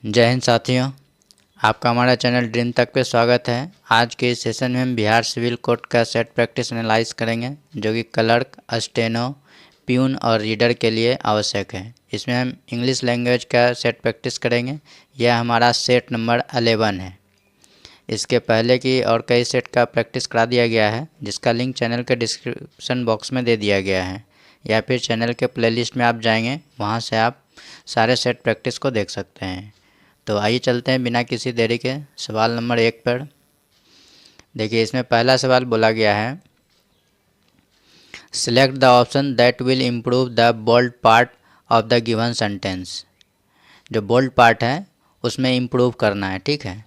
जय हिंद साथियों, आपका हमारा चैनल ड्रीम तक पे स्वागत है। आज के इस सेशन में हम बिहार सिविल कोड का सेट प्रैक्टिस एनालाइज करेंगे, जो कि क्लर्क, स्टेनो, प्यून और रीडर के लिए आवश्यक है। इसमें हम इंग्लिश लैंग्वेज का सेट प्रैक्टिस करेंगे। यह हमारा सेट नंबर 11 है। इसके पहले की और कई सेट का प्रैक्टिस करा दिया गया है, जिसका लिंक चैनल के डिस्क्रिप्शन बॉक्स में दे दिया गया है, या फिर चैनल के प्लेलिस्ट में आप जाएंगे, वहाँ से आप सारे सेट प्रैक्टिस को देख सकते हैं। तो आइए चलते हैं बिना किसी देरी के सवाल नंबर 1 पर। देखिए, इसमें पहला सवाल बोला गया है, select the option that will improve the bold part of the given sentence. जो बोल्ड पार्ट है उसमें इम्प्रूव करना है, ठीक है।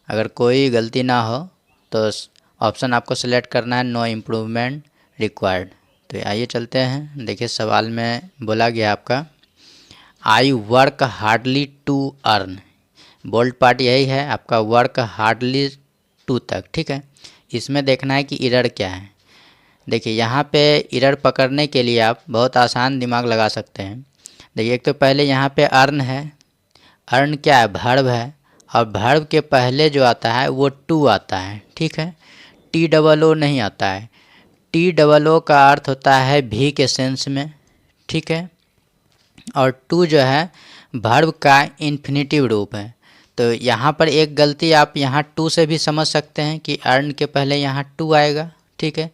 अगर कोई गलती ना हो तो ऑप्शन आपको सिलेक्ट करना है, नो इम्प्रूवमेंट रिक्वायर्ड। तो आइए चलते हैं। देखिए, सवाल में बोला गया आपका, I work hardly to earn. Bold part यही है आपका, वर्क हार्डली टू तक, ठीक है। इसमें देखना है कि एरर क्या है। देखिए, यहाँ पे एरर पकड़ने के लिए आप बहुत आसान दिमाग लगा सकते हैं। देखिए, एक तो पहले यहाँ पे अर्न है। अर्न क्या है? वर्ब है, और वर्ब के पहले जो आता है वो टू आता है, ठीक है। टी डबल ओ नहीं आता है। टी डबल ओ का अर्थ होता है भी के सेंस में, ठीक है। और टू जो है वर्ब का इन्फिनेटिव रूप है। तो यहाँ पर एक गलती आप यहाँ टू से भी समझ सकते हैं कि अर्न के पहले यहाँ टू आएगा, ठीक है।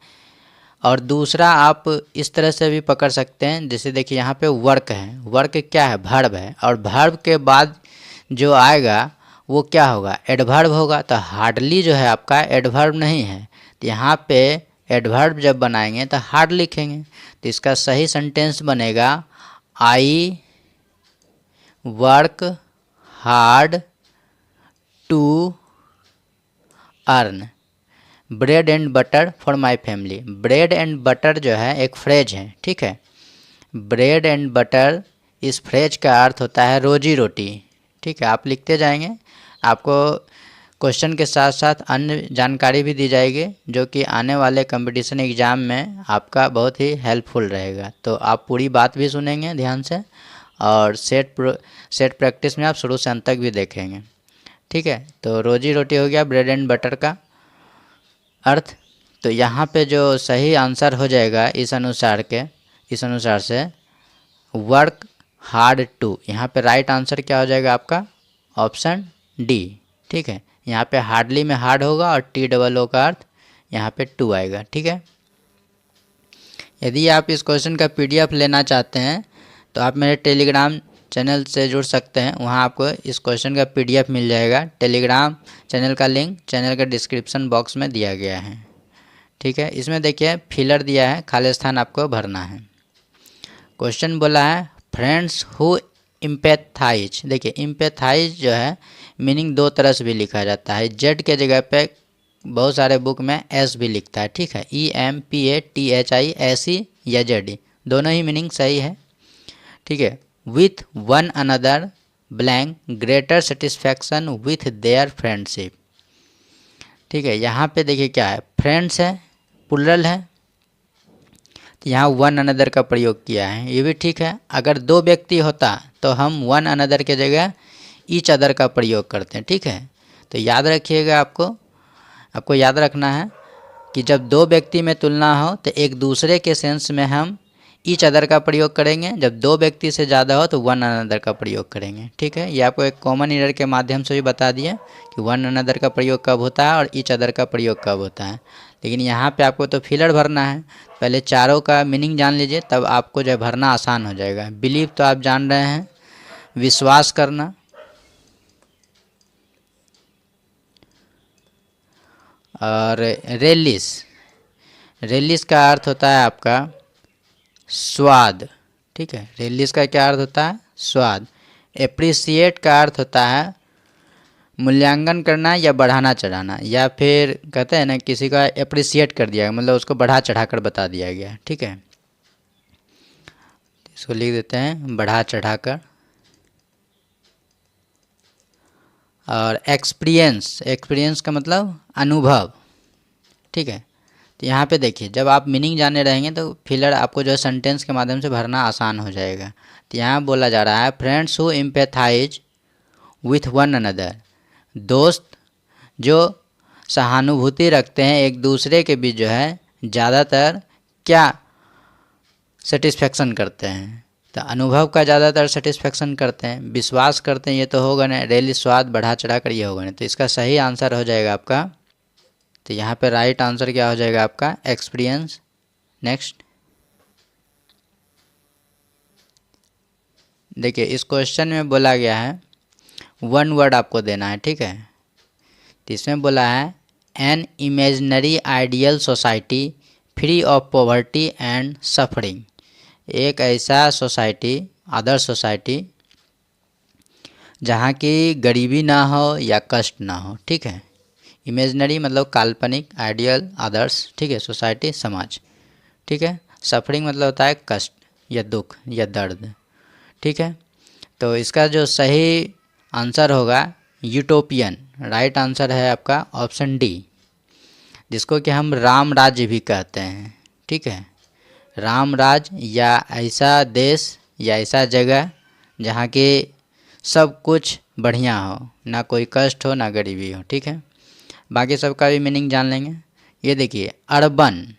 और दूसरा आप इस तरह से भी पकड़ सकते हैं, जैसे देखिए यहाँ पे वर्क है। वर्क क्या है? वर्ब है, और वर्ब के बाद जो आएगा वो क्या होगा? एडवर्ब होगा। तो हार्डली जो है आपका एडवर्ब नहीं है, तो यहाँ पे एडवर्ब जब बनाएंगे तो हार्ड लिखेंगे। तो इसका सही सेंटेंस बनेगा, I work hard to earn bread and butter for my family. Bread and butter जो है एक फ्रेज है, ठीक है। ब्रेड एंड बटर, इस फ्रेज का अर्थ होता है रोजी रोटी, ठीक है। आप लिखते जाएंगे, आपको क्वेश्चन के साथ साथ अन्य जानकारी भी दी जाएगी, जो कि आने वाले कंपटीशन एग्ज़ाम में आपका बहुत ही हेल्पफुल रहेगा। तो आप पूरी बात भी सुनेंगे ध्यान से, और सेट प्रैक्टिस में आप शुरू से अंत तक भी देखेंगे, ठीक है। तो रोजी रोटी हो गया ब्रेड एंड बटर का अर्थ। तो यहाँ पे जो सही आंसर हो जाएगा इस अनुसार से वर्क हार्ड टू, यहाँ पे राइट आंसर क्या हो जाएगा आपका? ऑप्शन डी, ठीक है। यहाँ पे हार्डली में हार्ड होगा, और टी डबल ओ का अर्थ यहाँ पे टू आएगा, ठीक है। यदि आप इस क्वेश्चन का पीडीएफ लेना चाहते हैं तो आप मेरे टेलीग्राम चैनल से जुड़ सकते हैं, वहाँ आपको इस क्वेश्चन का पीडीएफ मिल जाएगा। टेलीग्राम चैनल का लिंक चैनल के डिस्क्रिप्शन बॉक्स में दिया गया है, ठीक है। इसमें देखिए फिलर दिया है, खाली स्थान आपको भरना है। क्वेश्चन बोला है, फ्रेंड्स हु इम्पैथाइज। देखिए, इम्पैथाइज जो है मीनिंग दो तरह से भी लिखा जाता है। जेड के जगह पे बहुत सारे बुक में एस भी लिखता है, ठीक है। EMPATHI या जेड, दोनों ही मीनिंग सही है, ठीक है। With one another blank greater satisfaction with their friendship, ठीक है। यहाँ पे देखिए क्या है, फ्रेंड्स है, प्लुरल है, तो यहाँ वन अनदर का प्रयोग किया है, ये भी ठीक है। अगर दो व्यक्ति होता तो हम वन अनदर के जगह ईच अदर का प्रयोग करते हैं, ठीक है। तो याद रखिएगा, आपको याद रखना है कि जब दो व्यक्ति में तुलना हो तो एक दूसरे के सेंस में हम ईच अदर का प्रयोग करेंगे। जब दो व्यक्ति से ज़्यादा हो तो वन अनदर का प्रयोग करेंगे, ठीक है। ये आपको एक कॉमन एरर के माध्यम से भी बता दिए कि वन अनदर का प्रयोग कब होता है और ईच अदर का प्रयोग कब होता है। लेकिन यहाँ पे आपको तो फिलर भरना है। पहले चारों का मीनिंग जान लीजिए, तब आपको जो भरना आसान हो जाएगा। बिलीव तो आप जान रहे हैं, विश्वास करना। और रेलिस का अर्थ होता है आपका स्वाद, ठीक है। रेलिस का क्या अर्थ होता है? स्वाद। एप्रिसिएट का अर्थ होता है मूल्यांकन करना या बढ़ाना चढ़ाना, या फिर कहते हैं ना किसी का एप्रिसिएट कर दिया, मतलब उसको बढ़ा चढ़ा कर बता दिया गया, ठीक है। इसको लिख देते हैं बढ़ा चढ़ा कर। और एक्सपीरियंस का मतलब अनुभव, ठीक है। तो यहाँ पे देखिए, जब आप मीनिंग जाने रहेंगे तो फिलर आपको जो है सेंटेंस के माध्यम से भरना आसान हो जाएगा। तो यहाँ बोला जा रहा है, friends who empathise with one another, दोस्त जो सहानुभूति रखते हैं एक दूसरे के बीच जो है ज़्यादातर क्या सेटिस्फेक्शन करते हैं, तो अनुभव का ज़्यादातर सेटिस्फेक्शन करते हैं, विश्वास करते हैं, ये तो होगा ना, रेली स्वाद बढ़ा चढ़ा कर ये होगा ना, तो इसका सही आंसर हो जाएगा आपका, तो यहाँ पे राइट आंसर क्या हो जाएगा आपका एक्सपीरियंस। नेक्स्ट देखिए, इस क्वेश्चन में बोला गया है वन वर्ड आपको देना है, ठीक है। तो इसमें बोला है an imaginary ideal society free of poverty and suffering, एक ऐसा सोसाइटी, आदर्श सोसाइटी जहाँ की गरीबी ना हो या कष्ट ना हो, ठीक है। इमेजिनरी मतलब काल्पनिक, आइडियल आदर्श, ठीक है, सोसाइटी समाज, ठीक है। सफरिंग मतलब होता है कष्ट या दुख या दर्द, ठीक है। तो इसका जो सही आंसर होगा यूटोपियन, राइट आंसर है आपका ऑप्शन डी, जिसको कि हम राम राज्य भी कहते हैं, ठीक है। राम राज्य या ऐसा देश या ऐसा जगह जहाँ की सब कुछ बढ़िया हो, ना कोई कष्ट हो ना गरीबी हो, ठीक है। बाकी सबका भी मीनिंग जान लेंगे। ये देखिए अर्बन,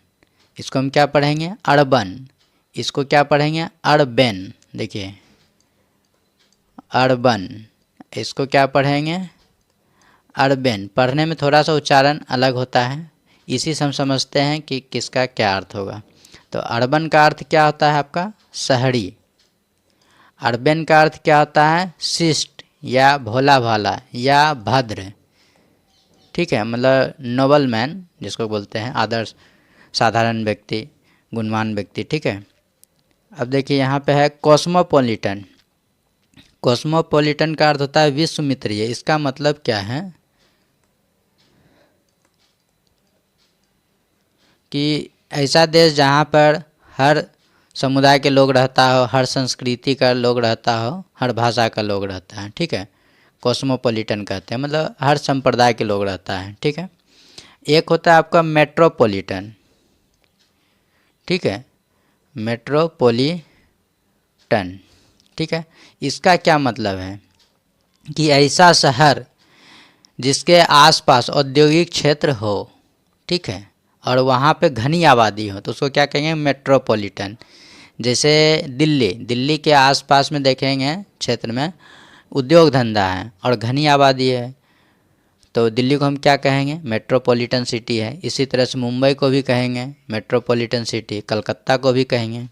इसको हम क्या पढ़ेंगे अर्बन, इसको क्या पढ़ेंगे अर्बन, देखिए अर्बन, इसको क्या पढ़ेंगे अर्बन। पढ़ने में थोड़ा सा उच्चारण अलग होता है, इसी से हम समझते हैं कि किसका क्या अर्थ होगा। तो अर्बन का अर्थ क्या होता है आपका शहरी, अर्बन का अर्थ क्या होता है शिष्ट या भोला भाला या भद्र, ठीक है, मतलब नोबल मैन जिसको बोलते हैं, आदर्श साधारण व्यक्ति, गुणवान व्यक्ति, ठीक है। अब देखिए यहाँ पे है कॉस्मोपॉलिटन, कॉस्मोपॉलिटन का अर्थ होता है विश्व मित्रीय, इसका मतलब क्या है कि ऐसा देश जहाँ पर हर समुदाय के लोग रहता हो, हर संस्कृति का लोग रहता हो, हर भाषा का लोग रहता है, ठीक है, कॉस्मोपॉलिटन कहते हैं, मतलब हर संप्रदाय के लोग रहता है, ठीक है। एक होता है आपका मेट्रोपॉलिटन, ठीक है, मेट्रोपॉलिटन, ठीक है। इसका क्या मतलब है कि ऐसा शहर जिसके आसपास औद्योगिक क्षेत्र हो, ठीक है, और वहाँ पे घनी आबादी हो, तो उसको क्या कहेंगे मेट्रोपॉलिटन। जैसे दिल्ली, दिल्ली के आसपास में देखेंगे क्षेत्र में उद्योग धंधा है और घनी आबादी है, तो दिल्ली को हम क्या कहेंगे मेट्रोपॉलिटन सिटी है। इसी तरह से मुंबई को भी कहेंगे मेट्रोपॉलिटन सिटी, कलकत्ता को भी कहेंगे।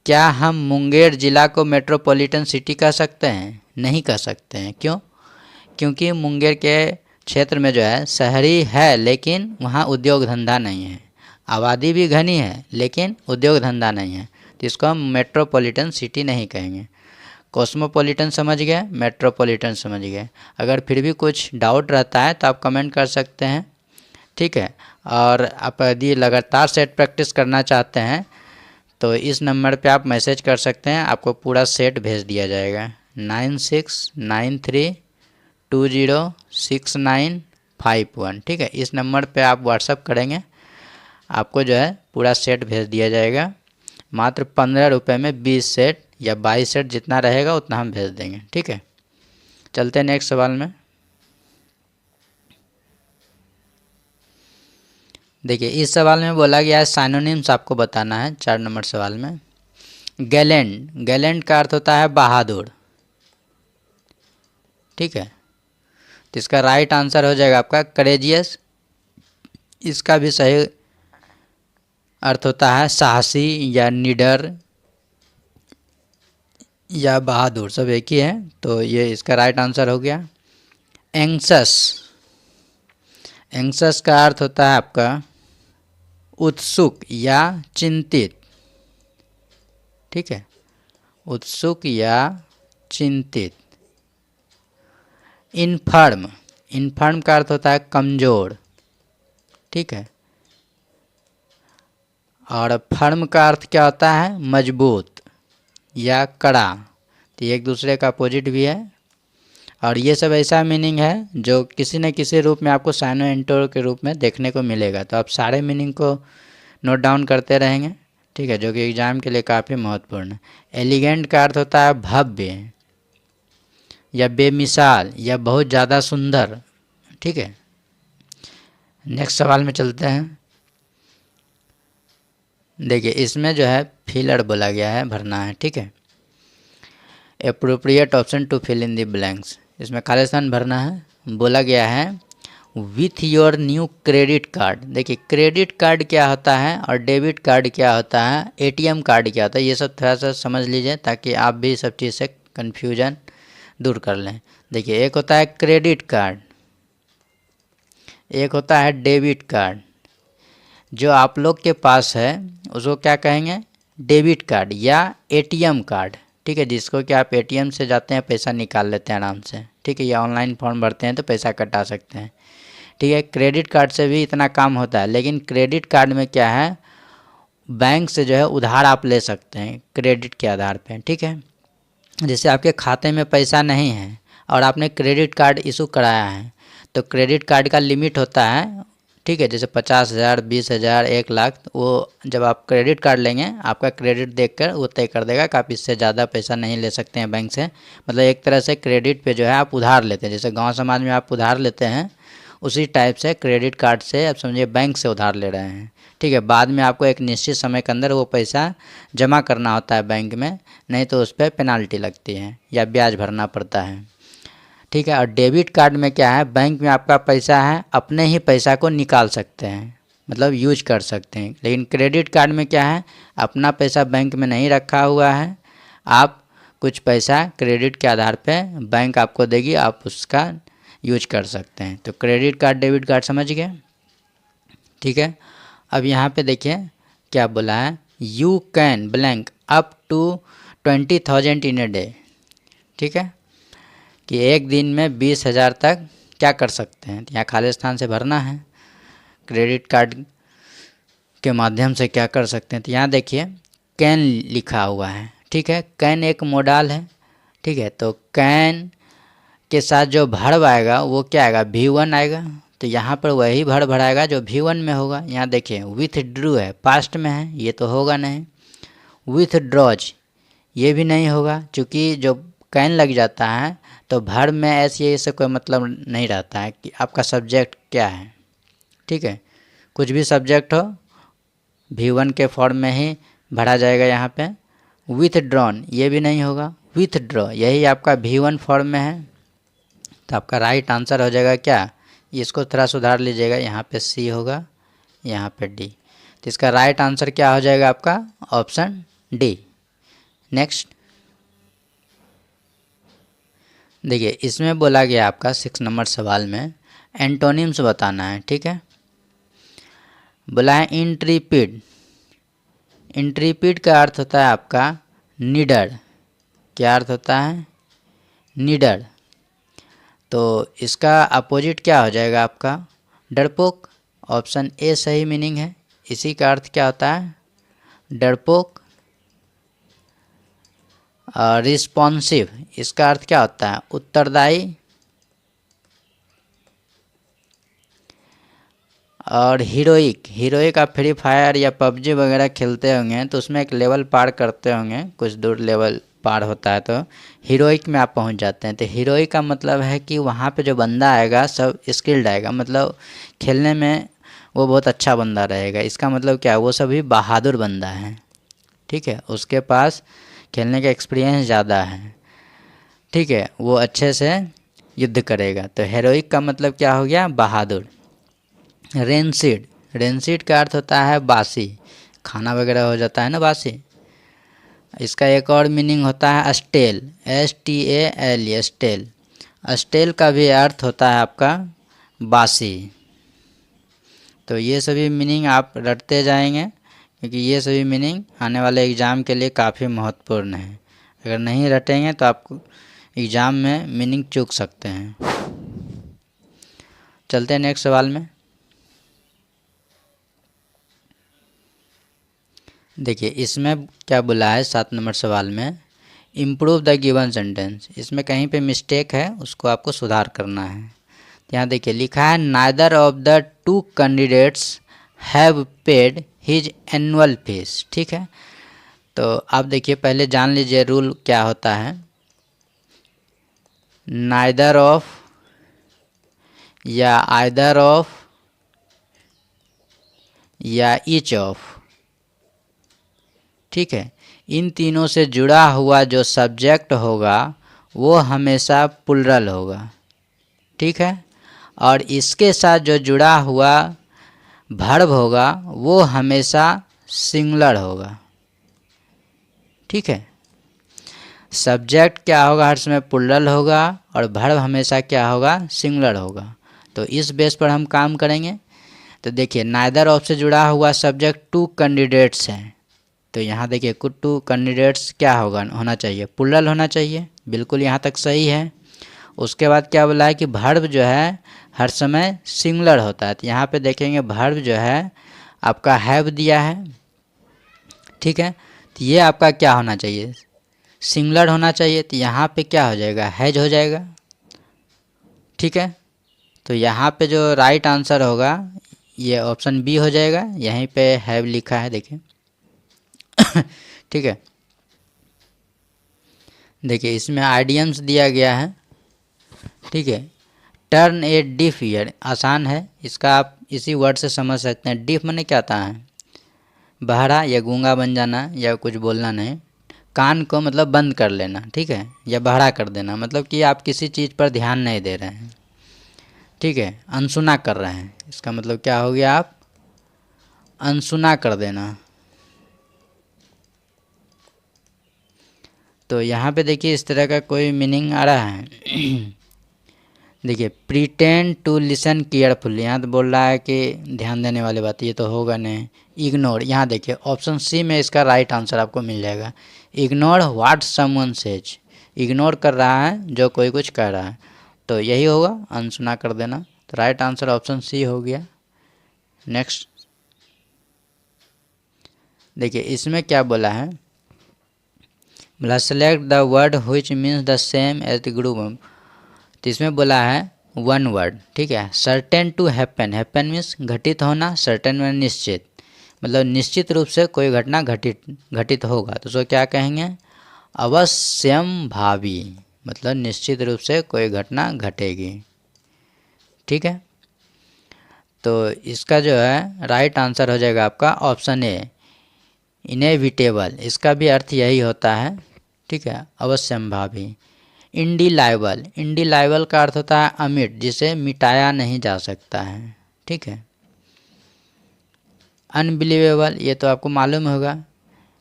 क्या हम मुंगेर ज़िला को मेट्रोपॉलिटन सिटी कह सकते हैं? नहीं कह सकते हैं। क्यों? क्योंकि मुंगेर के क्षेत्र में जो है शहरी है लेकिन वहाँ उद्योग धंधा नहीं है, आबादी भी घनी है लेकिन उद्योग धंधा नहीं है, तो इसको हम मेट्रोपॉलिटन सिटी नहीं कहेंगे। कॉस्मोपॉलिटन समझ गए, मेट्रोपॉलिटन समझ गए। अगर फिर भी कुछ डाउट रहता है तो आप कमेंट कर सकते हैं, ठीक है। और आप यदि लगातार सेट प्रैक्टिस करना चाहते हैं तो इस नंबर पे आप मैसेज कर सकते हैं, आपको पूरा सेट भेज दिया जाएगा 9693206951, ठीक है। इस नंबर पे आप व्हाट्सअप करेंगे, आपको जो है पूरा सेट भेज दिया जाएगा। मात्र 15 रुपये में 20 सेट या 22 सेट जितना रहेगा उतना हम भेज देंगे, ठीक है। चलते हैं नेक्स्ट सवाल में। देखिए इस सवाल में बोला गया है साइनोनिम्स आपको बताना है 4 नंबर सवाल में। गैलेंट, गैलेंट का अर्थ होता है बहादुर, ठीक है, तो इसका राइट आंसर हो जाएगा आपका करेजियस। इसका भी सही अर्थ होता है साहसी या निडर या बहादुर, सब एक ही है, तो ये इसका राइट आंसर हो गया। एंग्सस, एंग्सस का अर्थ होता है आपका उत्सुक या चिंतित, ठीक है, उत्सुक या चिंतित। इनफर्म, इनफर्म का अर्थ होता है कमज़ोर, ठीक है, और फर्म का अर्थ क्या होता है मजबूत या कड़ा, तो एक दूसरे का अपोजिट भी है। और ये सब ऐसा मीनिंग है जो किसी न किसी रूप में आपको साइनो एंटोर के रूप में देखने को मिलेगा, तो आप सारे मीनिंग को नोट डाउन करते रहेंगे, ठीक है, जो कि एग्ज़ाम के लिए काफ़ी महत्वपूर्ण है। एलिगेंट का अर्थ होता है भव्य, या बेमिसाल या बहुत ज़्यादा सुंदर। ठीक है, नेक्स्ट सवाल में चलते हैं। देखिए इसमें जो है फिलर बोला गया है, भरना है। ठीक है, appropriate option to fill in the blanks, इसमें खाली स्थान भरना है। बोला गया है with your new credit card. देखिए क्रेडिट कार्ड क्या होता है और डेबिट कार्ड क्या होता है, एटीएम कार्ड क्या होता है, ये सब थोड़ा सा समझ लीजिए ताकि आप भी सब चीज़ से कन्फ्यूजन दूर कर लें। देखिए एक होता है क्रेडिट कार्ड, एक होता है डेबिट कार्ड। जो आप लोग के पास है उसको क्या कहेंगे, डेबिट कार्ड या एटीएम कार्ड। ठीक है, जिसको कि आप एटीएम से जाते हैं पैसा निकाल लेते हैं आराम से। ठीक है, या ऑनलाइन फॉर्म भरते हैं तो पैसा कटा सकते हैं। ठीक है, क्रेडिट कार्ड से भी इतना काम होता है, लेकिन क्रेडिट कार्ड में क्या है, बैंक से जो है उधार आप ले सकते हैं क्रेडिट के आधार पे। ठीक है, जैसे आपके खाते में पैसा नहीं है और आपने क्रेडिट कार्ड इशू कराया है, तो क्रेडिट कार्ड का लिमिट होता है। ठीक है, जैसे 50,000, 20,000, 1 लाख, वो जब आप क्रेडिट कार्ड लेंगे आपका क्रेडिट देखकर वो तय कर देगा कि आप इससे ज़्यादा पैसा नहीं ले सकते हैं बैंक से। मतलब एक तरह से क्रेडिट पे जो है आप उधार लेते हैं, जैसे गांव समाज में आप उधार लेते हैं उसी टाइप से क्रेडिट कार्ड से आप समझिए बैंक से उधार ले रहे हैं। ठीक है, बाद में आपको एक निश्चित समय के अंदर वो पैसा जमा करना होता है बैंक में, नहीं तो उस पर पेनाल्टी लगती है या ब्याज भरना पड़ता है। ठीक है, और डेबिट कार्ड में क्या है, बैंक में आपका पैसा है, अपने ही पैसा को निकाल सकते हैं, मतलब यूज कर सकते हैं। लेकिन क्रेडिट कार्ड में क्या है, अपना पैसा बैंक में नहीं रखा हुआ है, आप कुछ पैसा क्रेडिट के आधार पे बैंक आपको देगी, आप उसका यूज कर सकते हैं। तो क्रेडिट कार्ड डेबिट कार्ड समझ गए। ठीक है, अब यहाँ पे देखिए क्या बोला है, you can blank up to 20,000 in a day. ठीक है, कि एक दिन में 20,000 तक क्या कर सकते हैं, यहाँ खाली स्थान से भरना है। क्रेडिट कार्ड के माध्यम से क्या कर सकते हैं, तो यहाँ देखिए कैन लिखा हुआ है। ठीक है, कैन एक मोडाल है। ठीक है, तो कैन के साथ जो वर्ब आएगा वो क्या आएगा, V1 आएगा। तो यहाँ पर वही वर्ब भराएगा जो V1 में होगा। यहाँ देखिए विथड्रू है, पास्ट में है, ये तो होगा नहीं। विथड्रॉज ये भी नहीं होगा, क्योंकि जो कैन लग जाता है तो वर्ब में ऐसे से कोई मतलब नहीं रहता है कि आपका सब्जेक्ट क्या है। ठीक है, कुछ भी सब्जेक्ट हो V1 के फॉर्म में ही भरा जाएगा यहाँ पे। विथड्रॉन ये भी नहीं होगा, विथड्रॉ यही आपका V1 फॉर्म में है। तो आपका राइट आंसर हो जाएगा क्या, इसको थोड़ा सुधार लीजिएगा, यहाँ पे सी होगा, यहाँ पे डी। तो इसका राइट आंसर क्या हो जाएगा आपका, ऑप्शन डी। नेक्स्ट देखिए इसमें बोला गया आपका 6 नंबर सवाल में एंटोनिम्स बताना है। ठीक है, बोला है इंट्रीपिड। इंट्रीपिड का अर्थ होता है आपका निडर। क्या अर्थ होता है, निडर। तो इसका अपोजिट क्या हो जाएगा आपका, डरपोक। ऑप्शन ए सही मीनिंग है। इसी का अर्थ क्या होता है, डरपोक। रिस्पॉन्सिव इसका अर्थ क्या होता है, उत्तरदायी। और हीरोइक, हीरोइक आप फ्री फायर या पबजी वगैरह खेलते होंगे तो उसमें एक लेवल पार करते होंगे, कुछ दूर लेवल पार होता है तो हीरोइक में आप पहुंच जाते हैं। तो हीरोइक का मतलब है कि वहाँ पे जो बंदा आएगा सब स्किल्ड आएगा, मतलब खेलने में वो बहुत अच्छा बंदा रहेगा। इसका मतलब क्या है, वो सभी बहादुर बंदा है। ठीक है, उसके पास खेलने का एक्सपीरियंस ज़्यादा है। ठीक है, वो अच्छे से युद्ध करेगा। तो हीरोइक का मतलब क्या हो गया, बहादुर। रेंसिड, रेंसिड का अर्थ होता है बासी, खाना वगैरह हो जाता है ना बासी। इसका एक और मीनिंग होता है स्टेल, STAL, स्टेल। स्टेल का भी अर्थ होता है आपका बासी। तो ये सभी मीनिंग आप रटते जाएंगे, क्योंकि ये सभी मीनिंग आने वाले एग्ज़ाम के लिए काफ़ी महत्वपूर्ण है। अगर नहीं रटेंगे तो आप एग्ज़ाम में मीनिंग चूक सकते हैं। चलते हैं नेक्स्ट सवाल में। देखिए इसमें क्या बोला है 7 नंबर सवाल में, इम्प्रूव द गिवन सेंटेंस। इसमें कहीं पे मिस्टेक है उसको आपको सुधार करना है। यहाँ देखिए लिखा है neither of the two candidates have paid his annual fees. ठीक है, तो आप देखिए पहले जान लीजिए रूल क्या होता है। नाइदर ऑफ या आइदर ऑफ या ईच ऑफ, ठीक है। इन तीनों से जुड़ा हुआ जो सब्जेक्ट होगा वो हमेशा प्लुरल होगा, ठीक है। और इसके साथ जो जुड़ा हुआ वर्ब होगा वो हमेशा सिंगुलर होगा, ठीक है। सब्जेक्ट क्या होगा, हर समय प्लुरल होगा और वर्ब हमेशा क्या होगा, सिंगुलर होगा। तो इस बेस पर हम काम करेंगे। तो देखिए नाइदर ऑफ से जुड़ा हुआ सब्जेक्ट टू कैंडिडेट्स हैं, तो यहाँ देखिए कुछ टू कैंडिडेट्स क्या होगा, होना चाहिए प्लुरल होना चाहिए, बिल्कुल यहाँ तक सही है। उसके बाद क्या बोला है कि वर्ब जो है हर समय सिंगुलर होता है, तो यहाँ पे देखेंगे वर्ब जो है आपका हैव दिया है, ठीक है। तो ये आपका क्या होना चाहिए, सिंगुलर होना चाहिए, तो यहाँ पे क्या हो जाएगा, हैज हो जाएगा, ठीक है। तो यहाँ पे जो राइट आंसर होगा ये ऑप्शन बी हो जाएगा, यहीं पे हैव लिखा है देखिए ठीक है। देखिए इसमें आइडियम्स दिया गया है, ठीक है। टर्न ए डिफ ईयर आसान है, इसका आप इसी वर्ड से समझ सकते हैं। डिफ माने क्या आता है, बहरा या गूंगा बन जाना या कुछ बोलना नहीं। कान को मतलब बंद कर लेना, ठीक है, या बहरा कर देना, मतलब कि आप किसी चीज़ पर ध्यान नहीं दे रहे हैं, ठीक है, अनसुना कर रहे हैं, इसका मतलब क्या हो गया, आप अनसुना कर देना। तो यहाँ पे देखिए इस तरह का कोई मीनिंग आ रहा है देखिए प्रीटेंड टू लिसन केयरफुली, यहाँ तो बोल रहा है कि ध्यान देने वाली बात, ये तो होगा नहीं। इग्नोर, यहाँ देखिए ऑप्शन सी में इसका राइट आंसर आपको मिल जाएगा। Ignore what someone says, ignore कर रहा है जो कोई कुछ कह रहा है, तो यही होगा अनसुना कर देना। तो राइट आंसर ऑप्शन सी हो गया। नेक्स्ट देखिए इसमें क्या बोला है, बोला select the word which means the same as the group. तो इसमें बोला है वन वर्ड, ठीक है। Certain to happen, happen means घटित होना, सर्टेन में निश्चित, मतलब निश्चित रूप से कोई घटना घटित होगा, तो उसको क्या कहेंगे, अवश्यम भावी, मतलब निश्चित रूप से कोई घटना घटेगी, ठीक है। तो इसका जो है राइट आंसर हो जाएगा आपका ऑप्शन ए, इनेविटेबल, इसका भी अर्थ यही होता है, ठीक है, अवश्यंभावी। इंडिलाइबल, इंडिलाइबल का अर्थ होता है अमिट, जिसे मिटाया नहीं जा सकता है, ठीक है। अनबिलीवेबल, ये तो आपको मालूम होगा,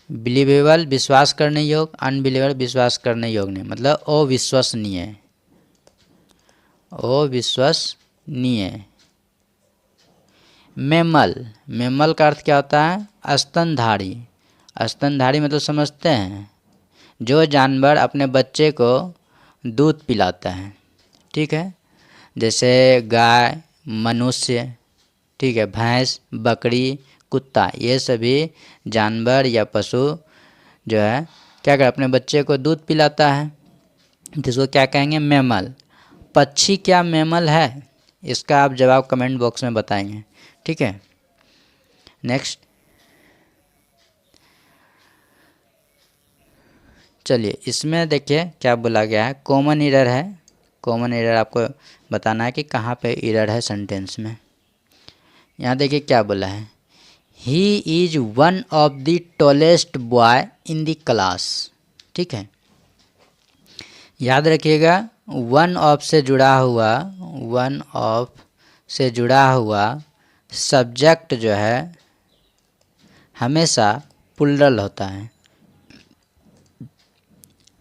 बिलीवेबल विश्वास करने योग्य, अनबिलीवेबल विश्वास करने योग्य नहीं, मतलब अविश्वसनीय, अविश्वसनीय। मेमल, मेमल का अर्थ क्या होता है, स्तनधारी, स्तनधारी मतलब समझते हैं, जो जानवर अपने बच्चे को दूध पिलाता है, ठीक है, जैसे गाय, मनुष्य, ठीक है, भैंस, बकरी, कुत्ता, ये सभी जानवर या पशु जो है क्या कर अपने बच्चे को दूध पिलाता है, जिसको क्या कहेंगे, मैमल। पक्षी क्या मैमल है, इसका आप जवाब कमेंट बॉक्स में बताएंगे, ठीक है। नेक्स्ट चलिए इसमें देखिए क्या बोला गया है, कॉमन एरर है। कॉमन एरर आपको बताना है कि कहाँ पे एरर है सेंटेंस में। यहाँ देखिए क्या बोला है, he is one of the tallest boy in the class, ठीक है। याद रखिएगा वन ऑफ से जुड़ा हुआ, वन ऑफ से जुड़ा हुआ सब्जेक्ट जो है हमेशा प्लुरल होता है,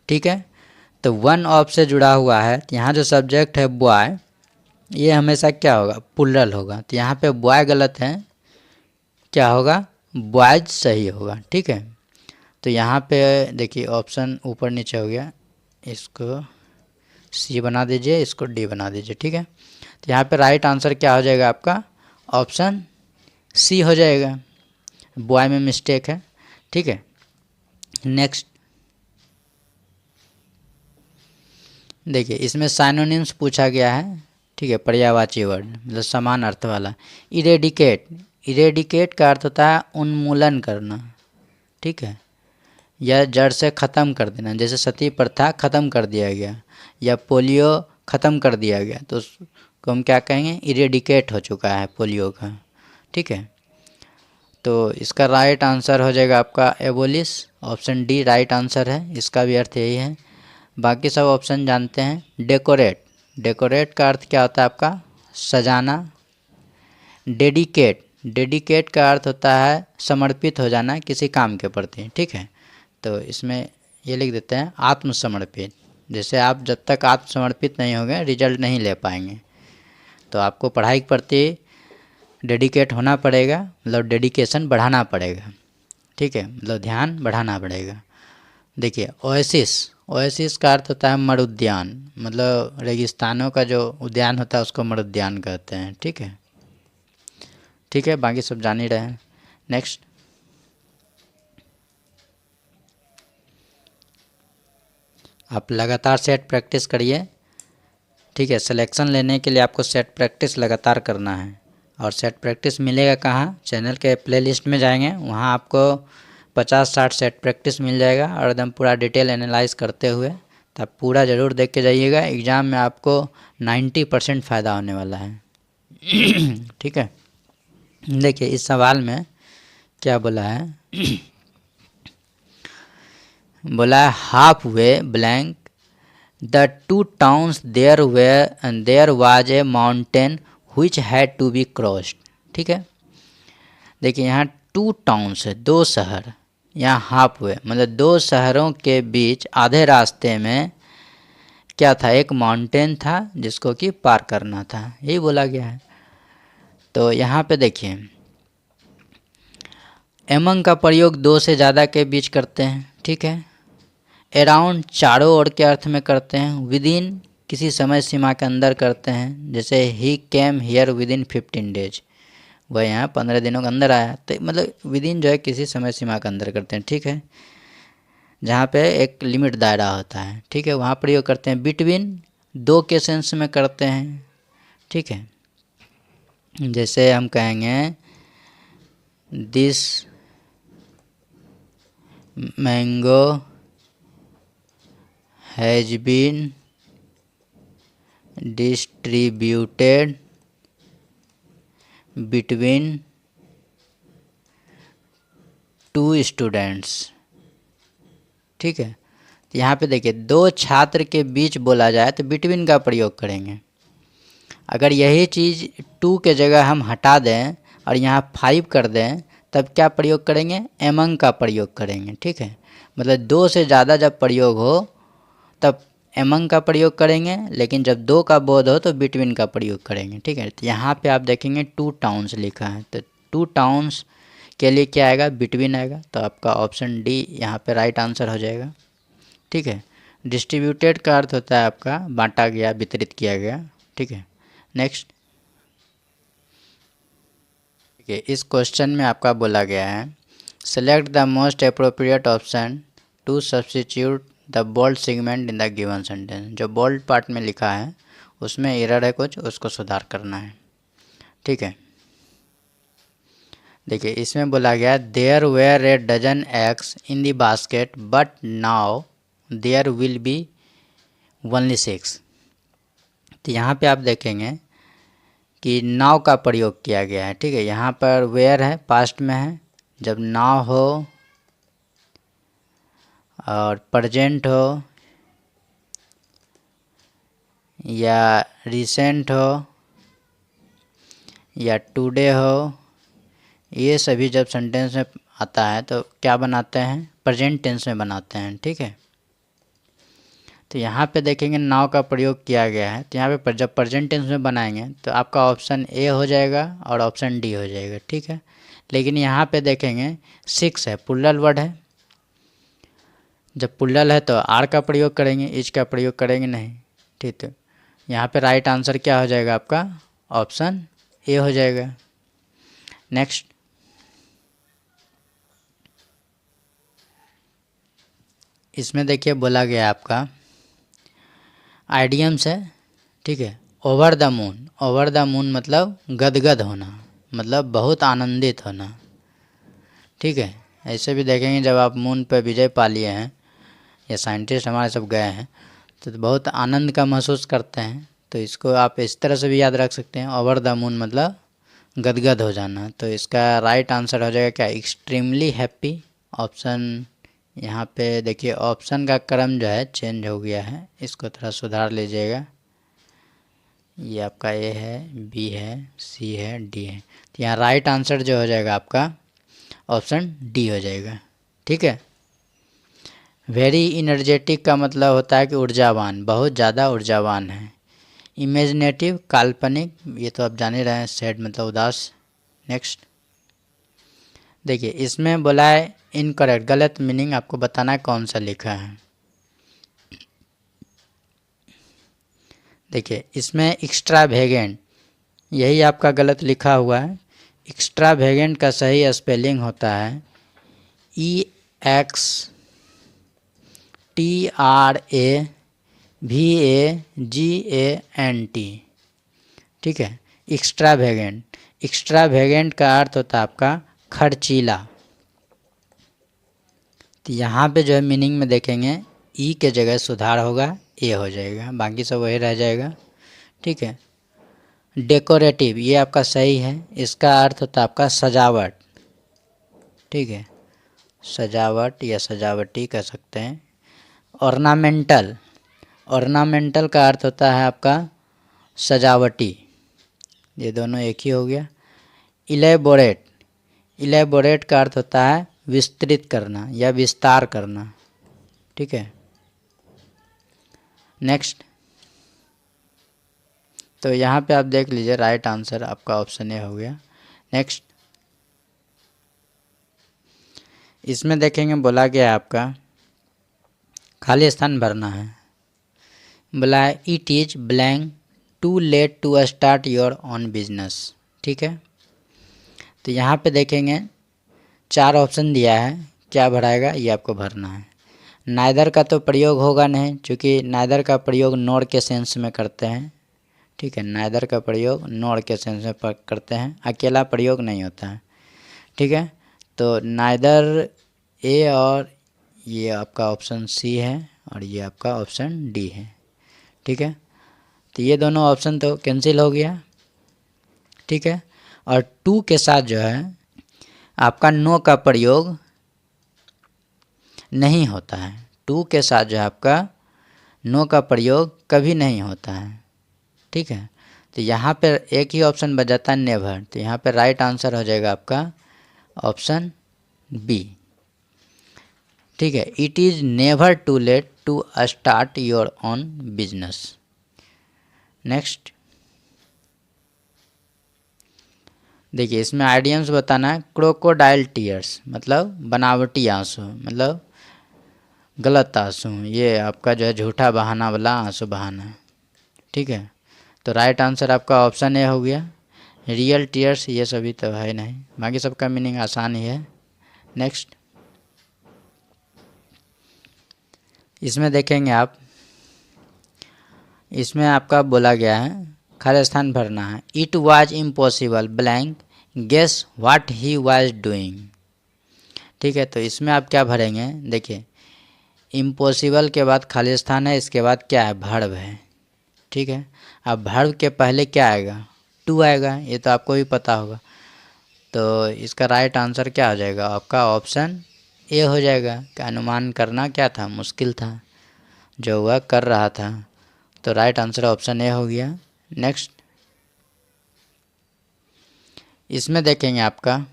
ठीक है। तो वन ऑफ से जुड़ा हुआ है, तो यहाँ जो सब्जेक्ट है बॉय, ये हमेशा क्या होगा, प्लुरल होगा। तो यहाँ पे बॉय गलत है, क्या होगा, बॉयज सही होगा, ठीक है। तो यहाँ पे देखिए ऑप्शन ऊपर नीचे हो गया, इसको सी बना दीजिए, इसको डी बना दीजिए, ठीक है। तो यहाँ पे राइट आंसर क्या हो जाएगा आपका, ऑप्शन सी हो जाएगा, बॉय में मिस्टेक है, ठीक है। नेक्स्ट देखिए इसमें साइनोनिम्स पूछा गया है, ठीक है, पर्यायवाची वर्ड मतलब समान अर्थ वाला। इरेडिकेट, इरेडिकेट का अर्थ होता है उन्मूलन करना, ठीक है, या जड़ से ख़त्म कर देना, जैसे सती प्रथा ख़त्म कर दिया गया, या पोलियो ख़त्म कर दिया गया तो उसको हम क्या कहेंगे, इरेडिकेट हो चुका है पोलियो का, ठीक है। तो इसका राइट आंसर हो जाएगा आपका abolish, option D right answer है, इसका भी अर्थ यही है। बाकी सब ऑप्शन जानते हैं। डेकोरेट, डेकोरेट का अर्थ क्या होता है आपका, सजाना। डेडिकेट, डेडिकेट का अर्थ होता है समर्पित हो जाना किसी काम के प्रति, ठीक है। तो इसमें ये लिख देते हैं आत्मसमर्पित। जैसे आप जब तक आत्मसमर्पित नहीं होंगे रिजल्ट नहीं ले पाएंगे, तो आपको पढ़ाई के प्रति डेडिकेट होना पड़ेगा, मतलब डेडिकेशन बढ़ाना पड़ेगा, ठीक है, मतलब ध्यान बढ़ाना पड़ेगा। देखिए ओएसिस, ओएसिस का अर्थ होता है मरुद्यान, मतलब रेगिस्तानों का जो उद्यान होता है उसको मरुद्यान कहते हैं, ठीक है। ठीक है, बाकी सब जान ही रहे हैं। नेक्स्ट, आप लगातार सेट प्रैक्टिस करिए, ठीक है। सिलेक्शन लेने के लिए आपको सेट प्रैक्टिस लगातार करना है। और सेट प्रैक्टिस मिलेगा कहाँ, चैनल के प्लेलिस्ट में जाएंगे, वहाँ आपको 50-60 सेट प्रैक्टिस मिल जाएगा और एकदम पूरा डिटेल एनालाइज करते हुए। तो आप पूरा ज़रूर देख के जाइएगा, एग्ज़ाम में आपको 90% फ़ायदा होने वाला है। ठीक है, देखिए इस सवाल में क्या बोला है। बोला है half way blank the two towns there was a mountain which had to be crossed, ठीक है। देखिए यहाँ 2 टाउन्स है, 2 शहर, यहाँ हाफ वे मतलब 2 शहरों के बीच आधे रास्ते में क्या था, एक माउंटेन था जिसको कि पार करना था, यही बोला गया है। तो यहाँ पे देखिए एमंग का प्रयोग 2 से ज़्यादा के बीच करते हैं, ठीक है। अराउंड चारों ओर के अर्थ में करते हैं। विदिन किसी समय सीमा के अंदर करते हैं, जैसे ही केम हियर विदिन 15 डेज, वह यहाँ 15 दिनों के अंदर आया, तो मतलब विदिन जो है किसी समय सीमा के अंदर करते हैं, ठीक है, जहाँ पे एक लिमिट दायरा होता है, ठीक है, वहाँ प्रयोग करते हैं। बिटवीन 2 के सेंस में करते हैं, ठीक है, जैसे हम कहेंगे this mango has been distributed between 2 students, ठीक है। तो यहाँ पे देखिए 2 छात्र के बीच बोला जाए तो बिटवीन का प्रयोग करेंगे। अगर यही चीज़ 2 के जगह हम हटा दें और यहाँ 5 कर दें तब क्या प्रयोग करेंगे, एमंग का प्रयोग करेंगे, ठीक है। मतलब 2 से ज़्यादा जब प्रयोग हो तब एमंग का प्रयोग करेंगे, लेकिन जब 2 का बोध हो तो बिटवीन का प्रयोग करेंगे, ठीक है। तो यहाँ पे आप देखेंगे 2 टाउन्स लिखा है, तो 2 टाउन्स के लिए क्या आएगा, बिटवीन आएगा, तो आपका ऑप्शन डी यहाँ पे राइट आंसर हो जाएगा, ठीक है। डिस्ट्रीब्यूटेड का अर्थ होता है आपका बांटा गया, वितरित किया गया, ठीक है। नेक्स्ट, ठीक है, इस क्वेश्चन में आपका बोला गया है select the most appropriate option to substitute the bold segment in the given sentence. जो बोल्ड पार्ट में लिखा है उसमें एरर है कुछ, उसको सुधार करना है, ठीक है। देखिए इसमें बोला गया there were a dozen eggs in the basket but now there will be only 6। तो यहाँ पे आप देखेंगे कि नाव का प्रयोग किया गया है, ठीक है। यहाँ पर वेयर है, पास्ट में है, जब नाव हो और प्रेजेंट हो या रिसेंट हो या टुडे हो, ये सभी जब सेंटेंस में आता है तो क्या बनाते हैं, प्रेजेंट टेंस में बनाते हैं, ठीक है। तो यहाँ पे देखेंगे नाव का प्रयोग किया गया है, तो यहाँ पे जब प्रेजेंट टेंस में बनाएंगे तो आपका ऑप्शन ए हो जाएगा और ऑप्शन डी हो जाएगा, ठीक है। लेकिन यहाँ पे देखेंगे 6 है, प्लुरल वर्ड है, जब प्लुरल है तो आर का प्रयोग करेंगे, इज का प्रयोग करेंगे नहीं, ठीक है। यहाँ पे राइट आंसर क्या हो जाएगा आपका, ऑप्शन ए हो जाएगा। नेक्स्ट, इसमें देखिए बोला गया आपका आइडियम्स है, ठीक है। Over the moon, over the moon मतलब गदगद होना, मतलब बहुत आनंदित होना, ठीक है। ऐसे भी देखेंगे जब आप मून पर विजय पा लिए हैं या साइंटिस्ट हमारे सब गए हैं तो बहुत आनंद का महसूस करते हैं। तो इसको आप इस तरह से भी याद रख सकते हैं, ओवर द मून मतलब गदगद हो जाना। तो इसका राइट आंसर हो जाएगा क्या, एक्सट्रीमली हैप्पी। ऑप्शन यहाँ पे देखिए ऑप्शन का क्रम जो है चेंज हो गया है, इसको थोड़ा सुधार लीजिएगा। ये आपका ए है, बी है, सी है, डी है। तो यहाँ राइट आंसर जो हो जाएगा आपका ऑप्शन डी हो जाएगा। ठीक है। वेरी इनर्जेटिक का मतलब होता है कि ऊर्जावान, बहुत ज़्यादा ऊर्जावान है। इमेजिनेटिव काल्पनिक, ये तो आप जान ही रहे हैं, सैड मतलब उदास। नेक्स्ट देखिए इसमें बोला है इनकरेक्ट, गलत मीनिंग आपको बताना है कौन सा लिखा है। देखिए इसमें एक्स्ट्रावेगेंट, यही आपका गलत लिखा हुआ है। एक्स्ट्रावेगेंट का सही स्पेलिंग होता है EXTRAVAGANT। ठीक है, एक्स्ट्रावेगेंट। एक्स्ट्रावेगेंट का अर्थ होता है आपका खर्चीला। तो यहाँ पे जो है मीनिंग में देखेंगे ई के जगह सुधार होगा, ए हो जाएगा, बाकी सब वही रह जाएगा। ठीक है। डेकोरेटिव, ये आपका सही है, इसका अर्थ होता है आपका सजावट। ठीक है, सजावट या सजावटी कह सकते हैं। ऑर्नामेंटल, ऑर्नामेंटल का अर्थ होता है आपका सजावटी, ये दोनों एक ही हो गया। इलेबोरेट, इलेबोरेट का अर्थ होता है विस्तृत करना या विस्तार करना। ठीक है। नेक्स्ट, तो यहाँ पे आप देख लीजिए राइट आंसर आपका ऑप्शन ए हो गया। नेक्स्ट, इसमें देखेंगे बोला गया आपका खाली स्थान भरना है। बोला है it is blank to late to start your own business. ठीक है। तो यहाँ पे देखेंगे 4 ऑप्शन दिया है, क्या भराएगा ये आपको भरना है। नाइदर का तो प्रयोग होगा नहीं, क्योंकि नाइदर का प्रयोग नॉर के सेंस में करते हैं। ठीक है, नाइदर का प्रयोग नॉर के सेंस में करते हैं, अकेला प्रयोग नहीं होता है। ठीक है, तो नाइदर ए और ये आपका ऑप्शन सी है और ये आपका ऑप्शन डी है। ठीक है, तो ये दोनों ऑप्शन तो कैंसिल हो गया। ठीक है, और 2 के साथ जो है आपका नो का प्रयोग नहीं होता है। 2 के साथ जो है आपका नो का प्रयोग कभी नहीं होता है। ठीक है, तो यहाँ पर एक ही ऑप्शन बच जाता है नेवर। तो यहाँ पर राइट आंसर हो जाएगा आपका ऑप्शन बी। ठीक है, it is never too late to start your own business. Next देखिए इसमें आइडियम्स बताना है। क्रोकोडाइल टीयर्स मतलब बनावटी आंसू, मतलब गलत आंसू, ये आपका जो है झूठा बहाना वाला आंसू बहाना। ठीक है, तो राइट आंसर आपका ऑप्शन ए हो गया। रियल टीयर्स ये सभी तो है नहीं, बाकी सबका मीनिंग आसान ही है। नेक्स्ट, इसमें देखेंगे आप, इसमें आपका बोला गया है खाली स्थान भरना है। It was impossible blank guess what he was doing. ठीक है, तो इसमें आप क्या भरेंगे, देखिए इम्पॉसिबल के बाद खाली स्थान है, इसके बाद क्या है, वर्ब है। ठीक है, अब वर्ब के पहले क्या आएगा, टू आएगा, ये तो आपको भी पता होगा। तो इसका राइट आंसर क्या हो जाएगा, आपका ऑप्शन ए हो जाएगा। कि अनुमान करना क्या था, मुश्किल था, जो वह कर रहा था। तो राइट आंसर ऑप्शन ए हो गया। नेक्स्ट, इसमें देखेंगे आपका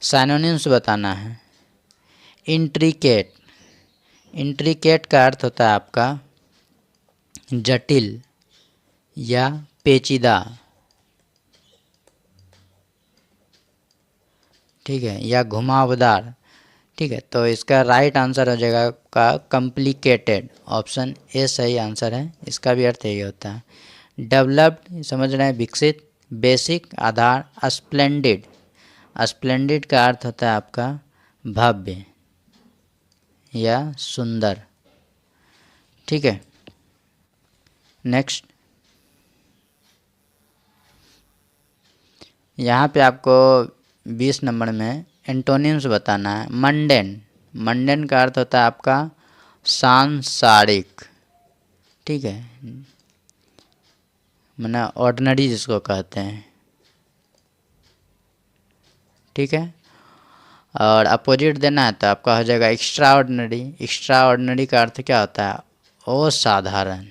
साइनोनिम्स बताना है। इंट्रिकेट, इंट्रिकेट का अर्थ होता है आपका जटिल या पेचीदा। ठीक है, या घुमावदार। ठीक है, तो इसका राइट आंसर हो जाएगा आपका कॉम्प्लिकेटेड। ऑप्शन ए सही आंसर है, इसका भी अर्थ यही होता है। डेवलप्ड समझ रहे हैं, विकसित। बेसिक आधार। स्प्लेंडिड, स्प्लेंडिड का अर्थ होता है आपका भव्य या सुंदर। ठीक है, नेक्स्ट, यहाँ पे आपको 20 नंबर में एंटोनिम्स बताना है। मंडेन, मंडेन का अर्थ होता है आपका सांसारिक, ठीक है, माना ऑर्डिनरी जिसको कहते हैं, ठीक है। और अपोजिट देना है तो आपका हो जाएगा एक्स्ट्रा ऑर्डिनरी। एक्स्ट्रा ऑर्डिनरी का अर्थ क्या होता है? असाधारण,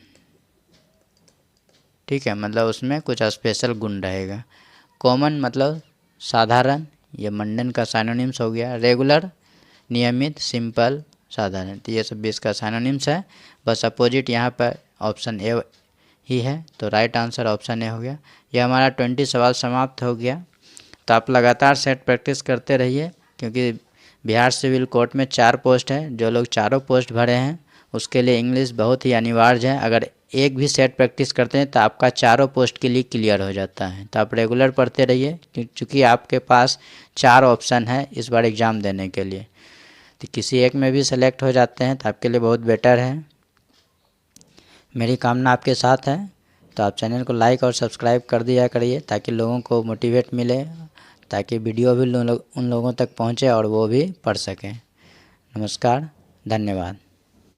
ठीक है, मतलब उसमें कुछ स्पेशल गुण रहेगा। कॉमन मतलब साधारण, ये मंडन का साइनोनिम्स हो गया। रेगुलर नियमित, सिंपल, साधारण, तो ये सब भी इसका साइनोनिम्स है। बस अपोजिट यहाँ पर ऑप्शन ए ही है, तो राइट आंसर ऑप्शन ए हो गया। ये हमारा 20 सवाल समाप्त हो गया। तो आप लगातार सेट प्रैक्टिस करते रहिए, क्योंकि बिहार सिविल कोर्ट में 4 पोस्ट है। जो लोग चारों पोस्ट भरे हैं उसके लिए इंग्लिश बहुत ही अनिवार्य है। अगर एक भी सेट प्रैक्टिस करते हैं तो आपका चारों पोस्ट के लिए क्लियर हो जाता है। तो आप रेगुलर पढ़ते रहिए, क्योंकि आपके पास 4 ऑप्शन है इस बार एग्ज़ाम देने के लिए। तो किसी एक में भी सेलेक्ट हो जाते हैं तो आपके लिए बहुत बेटर है। मेरी कामना आपके साथ है। तो आप चैनल को लाइक और सब्सक्राइब कर दिया करिए, ताकि लोगों को मोटिवेट मिले, ताकि वीडियो भी उन लोगों तक पहुंचे और वो भी पढ़ सकें। नमस्कार, धन्यवाद।